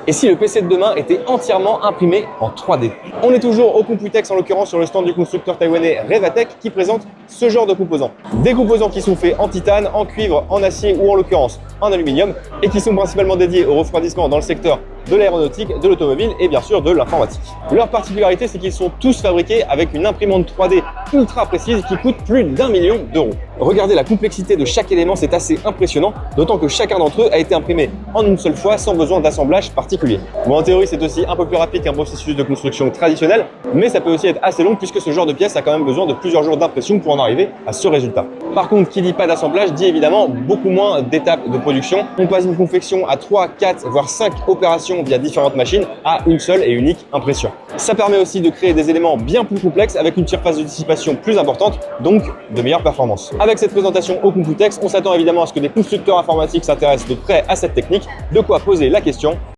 Et si le PC de demain était entièrement imprimé en 3D? On est toujours au Computex, en l'occurrence sur le stand du constructeur taïwanais Revatech qui présente ce genre de composants. Des composants qui sont faits en titane, en cuivre, en acier ou en l'occurrence en aluminium et qui sont principalement dédiés au refroidissement dans le secteur de l'aéronautique, de l'automobile et bien sûr de l'informatique. Leur particularité, c'est qu'ils sont tous fabriqués avec une imprimante 3D ultra précise qui coûte plus d'1 million d'euros. Regardez la complexité de chaque élément, c'est assez impressionnant, d'autant que chacun d'entre eux a été imprimé en une seule fois sans besoin d'assemblage particulier. Bon, en théorie, c'est aussi un peu plus rapide qu'un processus de construction traditionnel, mais ça peut aussi être assez long puisque ce genre de pièce a quand même besoin de plusieurs jours d'impression pour en arriver à ce résultat. Par contre, qui dit pas d'assemblage dit évidemment beaucoup moins d'étapes de production. On passe d'une confection à 3, 4, voire 5 opérations via différentes machines à une seule et unique impression. Ça permet aussi de créer des éléments bien plus complexes avec une surface de dissipation plus importante, donc de meilleures performances. Avec cette présentation au Computex, on s'attend évidemment à ce que des constructeurs informatiques s'intéressent de près à cette technique, de quoi poser la question: